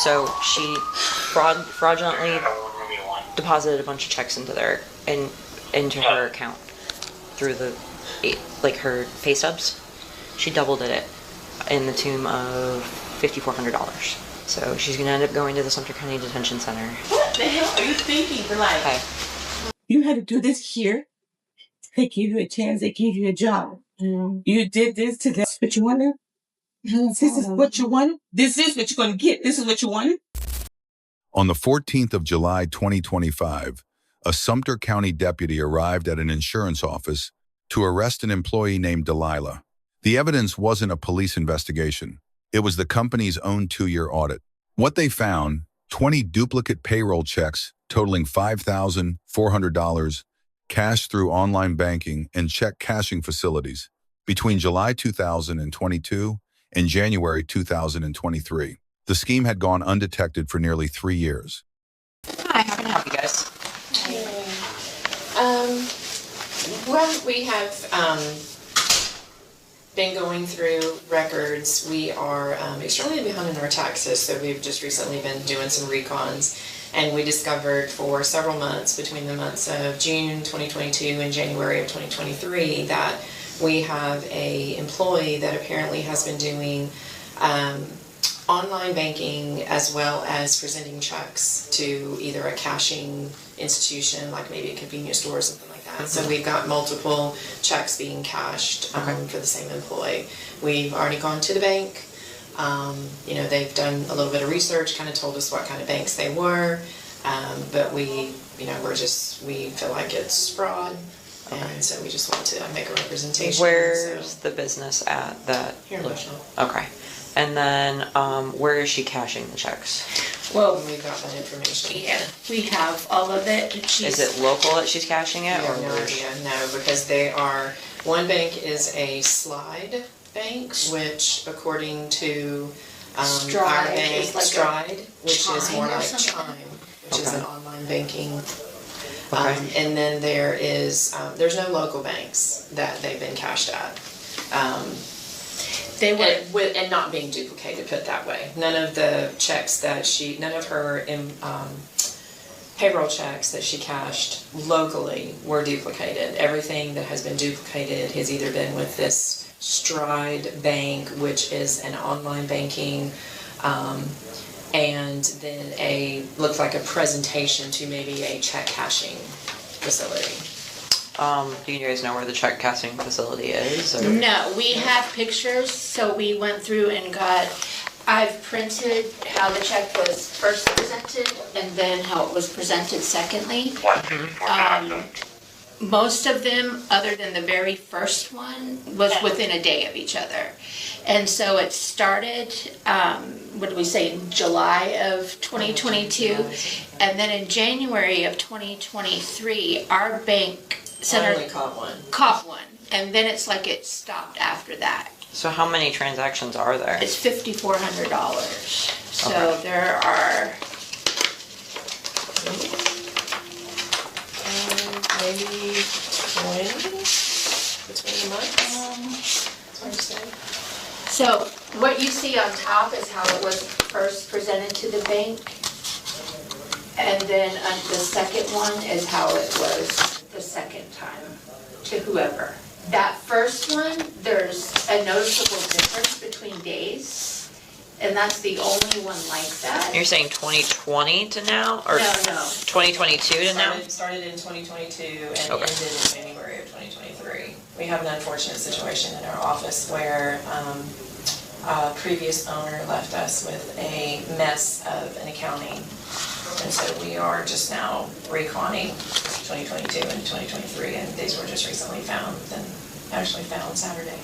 So she fraudulently deposited a bunch of checks into her account through her pay stubs. She doubled it in the tune of $5,400. So she's gonna end up going to the Sumter County Detention Center. What the hell are you thinking? Hi. You had to do this here. They gave you a chance. They gave you a job. You did this to them. This is what you wanted. This is what you wanted. This is what you're going to get. This is what you wanted. On the 14th of July, 2025, a Sumter County deputy arrived at an insurance office to arrest an employee named Delilah. The evidence wasn't a police investigation. It was the company's own 2-year audit. What they found, 20 duplicate payroll checks totaling $5,400 cashed through online banking and check cashing facilities between July 2022 and January 2023. The scheme had gone undetected for nearly 3 years. Hi, how can I help you guys? Well, we have been going through records. We are extremely behind in our taxes, so we've just recently been doing some recons, and we discovered for several months, between the months of June 2022 and January of 2023, that we have a employee that apparently has been doing online banking as well as presenting checks to either a cashing institution, like maybe a convenience store or something like that. So we've got multiple checks being cashed for the same employee. We've already gone to the bank. They've done a little bit of research, kind of told us what kind of banks they were, but we feel like it's fraud. And so we just want to make a representation. Where's the business at that? Here in Bushel. Okay. And then where is she cashing the checks? Well, we've got that information. Yeah, we have all of it. Is it local that she's cashing it? We have no idea, no, because they are, one bank is a slide bank, which according to our bank, Stride, which is more like Chime, which is an online banking. And then there's no local banks that they've been cashed at. They were and not being duplicated, put that way. None of the checks that none of her payroll checks that she cashed locally were duplicated. Everything that has been duplicated has either been with this Stride Bank, which is an online banking, and then looks like a presentation to maybe a check cashing facility. Do you guys know where the check cashing facility is? Or? No, we have pictures, so we went through and I've printed how the check was first presented and then how it was presented secondly. Most of them, other than the very first one, was within a day of each other. And so it started, what did we say, in July of 2022. And then in January of 2023, our bank only caught one. And then it's like it stopped after that. So how many transactions are there? It's $5,400. So there are... maybe 20 between the months. That's hard to say. So what you see on top is how it was first presented to the bank. And then the second one is how it was the second time to whoever. That first one, there's a noticeable difference between days. And that's the only one like that. You're saying 2020 to now? Or no. 2022 to now? Started in 2022 and ended in January of 2023. We have an unfortunate situation in our office where a previous owner left us with a mess of an accounting. And so we are just now reconning 2022 and 2023, and these were just recently found, and actually found Saturday.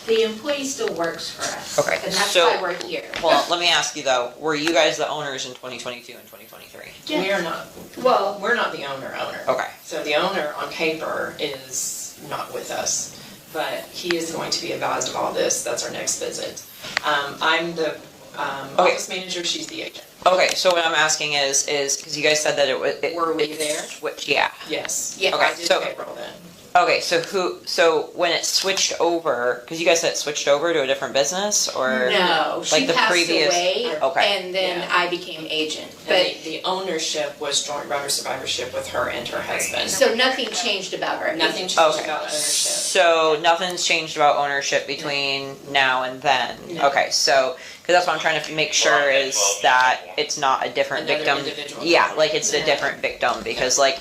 The employee still works for us. Okay. And that's why we're here. Well, let me ask you though, were you guys the owners in 2022 and 2023? Yeah. We are not. Well, we're not the owner. Okay. So the owner on paper is not with us, but he is going to be advised of all this. That's our next visit. I'm the office manager. She's the agent. Okay, so what I'm asking is because you guys said that it was... Were we there? Yeah. Yes. Yeah. Okay, I did payroll then. Okay, so when it switched over, because you guys said it switched over to a different business, or? No, she like the passed previous- away, okay. and then Yeah. I became agent. But But the ownership was joint router survivorship with her and her husband. so nothing changed about her. Nothing changed Okay. about ownership. So nothing's changed about ownership between now and then? No. Okay, so, because that's what I'm trying to make sure is that it's not a different Another victim. individual. Yeah, like it's a different victim, because like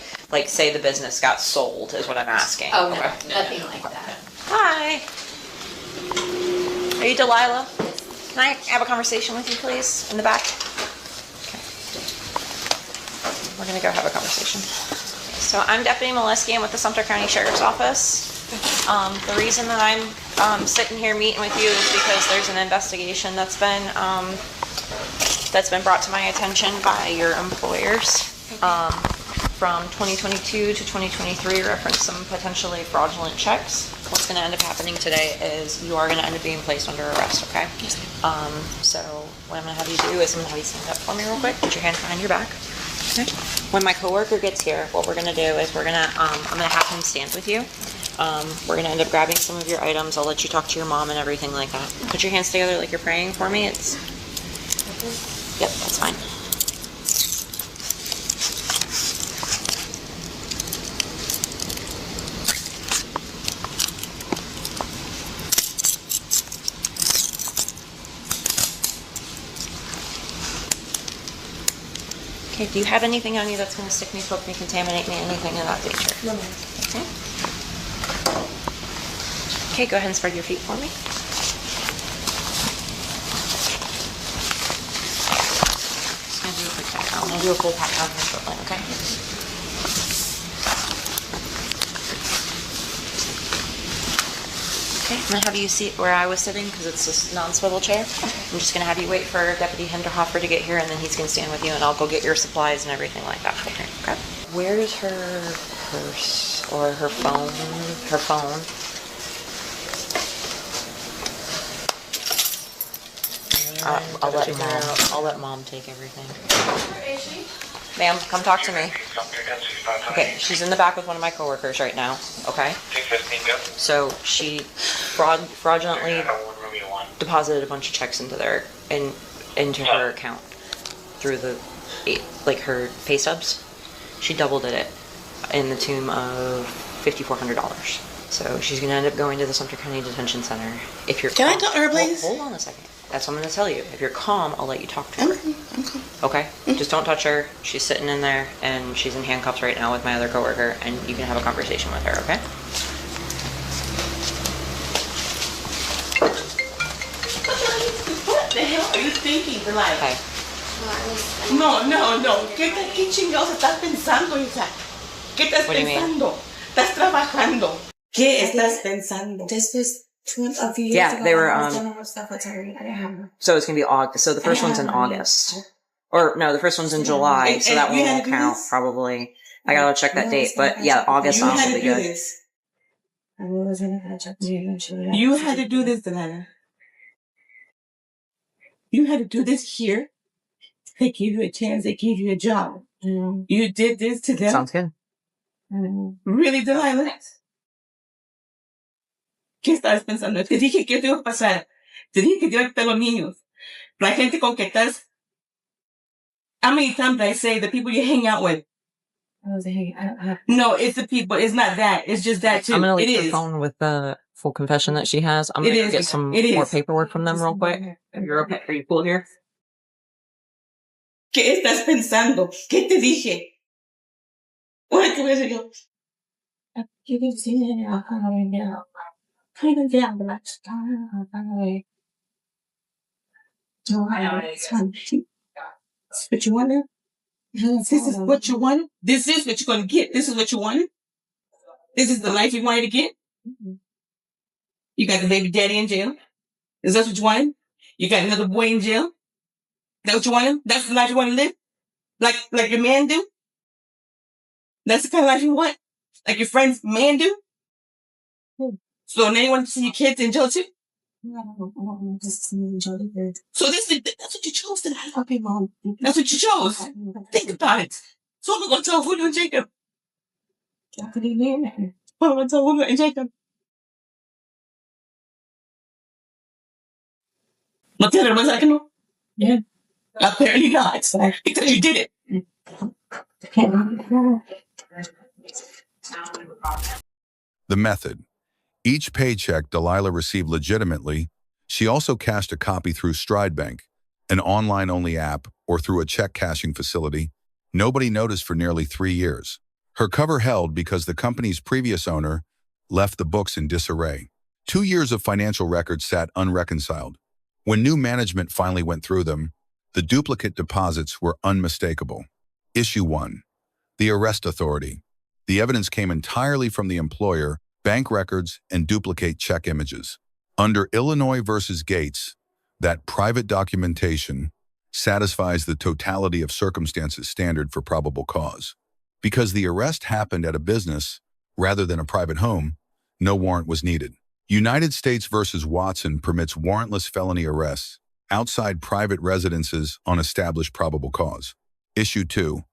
say the business got sold is what I'm asking. Oh, no, Okay. nothing like that. Hi. Are you Delilah? Can I have a conversation with you, please, in the back? Okay. We're gonna go have a conversation. So I'm Deputy Molesky. I'm with the Sumter County Sheriff's Office. The reason that I'm sitting here meeting with you is because there's an investigation that's been brought to my attention by your employers. From 2022 to 2023 reference some potentially fraudulent checks. What's going to end up happening today is you are going to end up being placed under arrest, okay? Yes. So what I'm going to have you do is I'm going to have you stand up for me real quick. Put your hand behind your back. Okay. When my coworker gets here, what we're going to do is I'm going to have him stand with you. We're going to end up grabbing some of your items. I'll let you talk to your mom and everything like that. Put your hands together like you're praying for me. Yep, that's fine. Okay, do you have anything on you that's going to stick me, poke me, contaminate me, anything of that nature? No, Okay. Okay, go ahead and spread your feet for me. Just going to do a quick pat down. I'm going to do a full pat down here shortly, okay? Okay, I'm going to have you sit where I was sitting because it's this non-swivel chair. I'm just going to have you wait for Deputy Hinterhofer to get here, and then he's going to stand with you, and I'll go get your supplies and everything like that. Okay. Where's her purse or her phone? Her phone. I'll let mom take everything. Ma'am, come talk to me. Okay, she's in the back with one of my coworkers right now. Okay. So she fraudulently deposited a bunch of checks into her account through her pay stubs. She double did it in the tune of $5,400. So she's gonna end up going to the Sumter County Detention Center. If you're Can I calm- talk to her, please? Hold on a second. That's what I'm gonna tell you. If you're calm, I'll let you talk to her. I'm cool. Okay? Just don't touch her. She's sitting in there and she's in handcuffs right now with my other coworker, and you can have a conversation with her, okay? What the hell are you thinking, Delilah? Okay. No. ¿Qué chingados estás pensando, hija? ¿Qué estás What do you mean? pensando? Estás trabajando. ¿Qué estás pensando? This was a few years Yeah, ago. they were, I was done with stuff with her. I didn't have her. So it's gonna be August. So the first one's in August. Or no, the first one's in July, so that one you had won't to do count this? probably. I gotta check that No, date, it's not but yeah, gonna August You sounds had will to be do good. this. I wasn't gonna check you. You had to do this, Delilah. You had to do this here. They gave you a chance. They gave you a job. You did this to them. Sounds good. Really, Delilah? ¿Qué estás pensando? Te dije que te iba a pasar. Te dije que te iba a quitar los niños. La gente con que estás. How many times did I say the people you hang out with? I was like, No, it's the people. It's not that. It's just that too. I'm gonna It leave her is. phone with the full confession that she has. I'm It gonna is. get some It more is. paperwork from them real quick. If you're okay, are you cool here? ¿Qué estás pensando? ¿Qué te dije? Oye, ¿qué voy a hacer yo? you can see it. I can't now. Kind of down the next time. It's fun. This is what you wanted? This is what you wanted? This is what you're going to get. This is what you wanted? This is the life you wanted to get? You got the baby daddy in jail? Is that what you wanted? You got another boy in jail? That what you wanted? That's the life you want to live? Like your man do? That's the kind of life you want? Like your friend's man do? So now you want to see your kids in jail too? No, just enjoy it. So that's what you chose tonight. Okay, Mom. That's what you chose. Think about it. So I'm going to tell Julio and Jacob. What do you mean? Mama told her and Jacob. Lieutenant, was I know? Yeah. Apparently not. Because you did it. The method. Each paycheck Delilah received legitimately, she also cashed a copy through Stride Bank, an online-only app, or through a check cashing facility. Nobody noticed for nearly 3 years. Her cover held because the company's previous owner left the books in disarray. 2 years of financial records sat unreconciled. When new management finally went through them, the duplicate deposits were unmistakable. Issue 1. The Arrest Authority. The evidence came entirely from the employer, bank records, and duplicate check images. Under Illinois versus Gates, that private documentation satisfies the totality of circumstances standard for probable cause. Because the arrest happened at a business rather than a private home, no warrant was needed. United States versus Watson permits warrantless felony arrests outside private residences on established probable cause. Issue 2.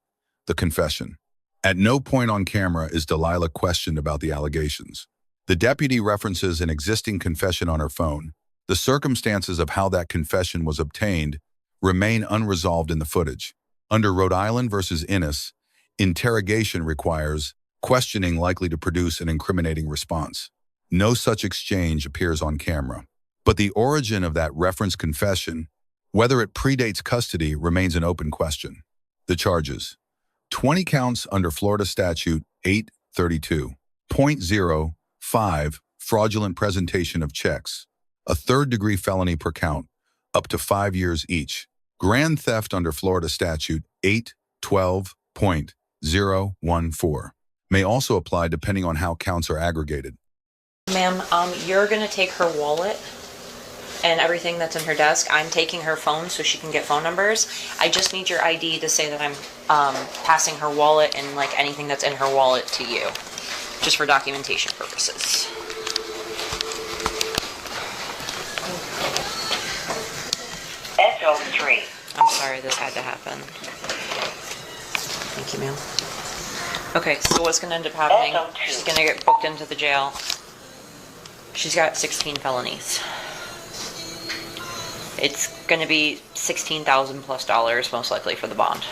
The confession. At no point on camera is Delilah questioned about the allegations. The deputy references an existing confession on her phone. The circumstances of how that confession was obtained remain unresolved in the footage. Under Rhode Island versus Innis, interrogation requires questioning likely to produce an incriminating response. No such exchange appears on camera. But the origin of that reference confession, whether it predates custody, remains an open question. The charges. 20 counts under Florida Statute 832.05, fraudulent presentation of checks. A third-degree felony per count, up to 5 years each. Grand theft under Florida Statute 812.014 may also apply depending on how counts are aggregated. Ma'am, you're gonna take her wallet and everything that's in her desk. I'm taking her phone so she can get phone numbers. I just need your ID to say that I'm passing her wallet and like anything that's in her wallet to you, just for documentation purposes. SO3. I'm sorry this had to happen. Thank you, ma'am. Okay, so what's gonna end up happening? She's gonna get booked into the jail. She's got 16 felonies. It's gonna be $16,000 plus most likely for the bond.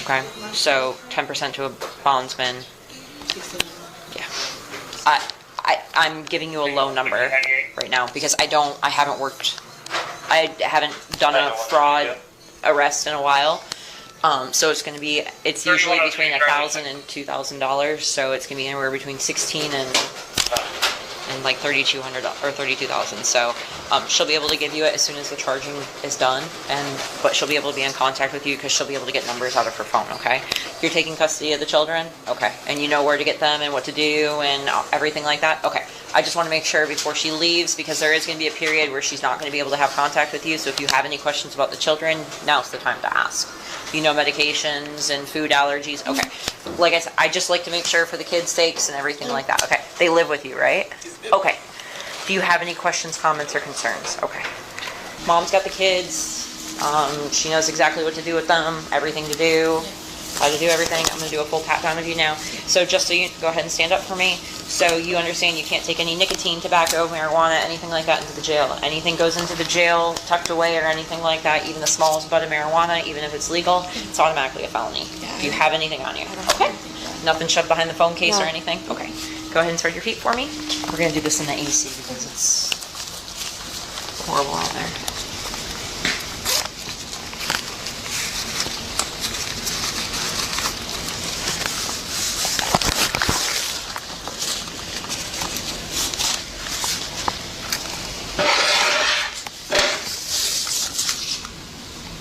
Okay, so 10% to a bondsman. Yeah, I'm giving you a low number right now because I haven't done a fraud arrest in a while. So it's gonna be, it's usually between $1,000 and $2,000. So it's gonna be anywhere between 16 and like $3,200 or $32,000. So she'll be able to give you it as soon as the charging is done, but she'll be able to be in contact with you because she'll be able to get numbers out of her phone. Okay, you're taking custody of the children. Okay, and you know where to get them and what to do and everything like that. Okay, I just want to make sure before she leaves, because there is going to be a period where she's not going to be able to have contact with you. So if you have any questions about the children, now's the time to ask. You know, medications and food allergies. Okay, like I said, I just like to make sure for the kids' sakes and everything like that. Okay, they live with you, right? Okay. Do you have any questions, comments, or concerns? Okay. Mom's got the kids. She knows exactly what to do with them, everything to do, how to do everything. I'm going to do a full pat down of you now. So just so you go ahead and stand up for me. So you understand you can't take any nicotine, tobacco, marijuana, anything like that into the jail. Anything goes into the jail tucked away or anything like that, even the smallest bud of marijuana, even if it's legal, it's automatically a felony. Do you have anything on you? Okay. Nothing shoved behind the phone case or anything? Okay. Go ahead and spread your feet for me. We're going to do this in the AC because it's horrible out there.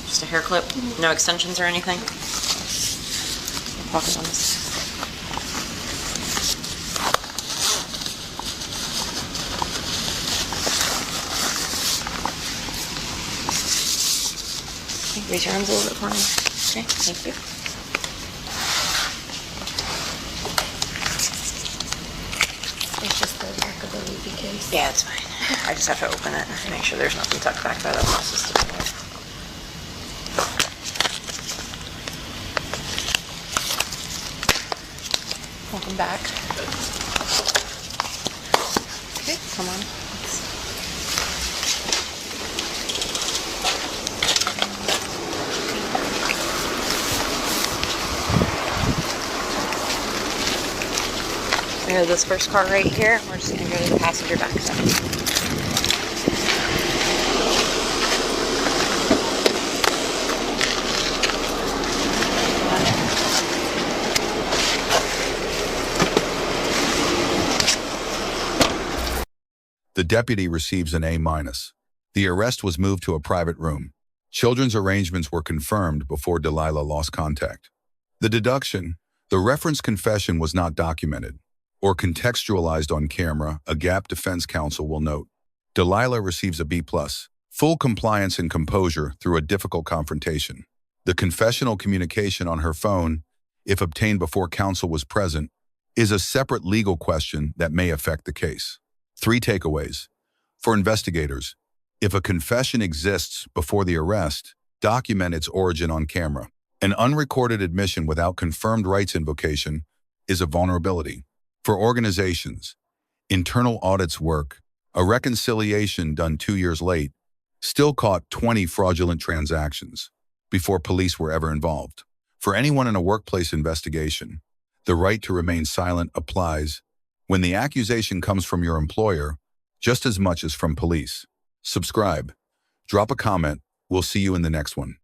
Just a hair clip, no extensions or anything. Pocket on this. Raise your arms a little bit for me. Okay, thank you. It's just the back of the leafy case. Yeah, it's fine. I just have to open it and make sure there's nothing tucked back there that wants us to do it. Welcome back. Come on. We have this first car right here. We're just gonna go to the passenger back side. The deputy receives an A-. The arrest was moved to a private room. Children's arrangements were confirmed before Delilah lost contact. The deduction, the reference confession was not documented or contextualized on camera, a Gap defense counsel will note. Delilah receives a B+, full compliance and composure through a difficult confrontation. The confessional communication on her phone, if obtained before counsel was present, is a separate legal question that may affect the case. 3 takeaways. For investigators, if a confession exists before the arrest, document its origin on camera. An unrecorded admission without confirmed rights invocation is a vulnerability. For organizations, internal audits work. A reconciliation done 2 years late still caught 20 fraudulent transactions before police were ever involved. For anyone in a workplace investigation, the right to remain silent applies when the accusation comes from your employer just as much as from police. Subscribe. Drop a comment. We'll see you in the next one.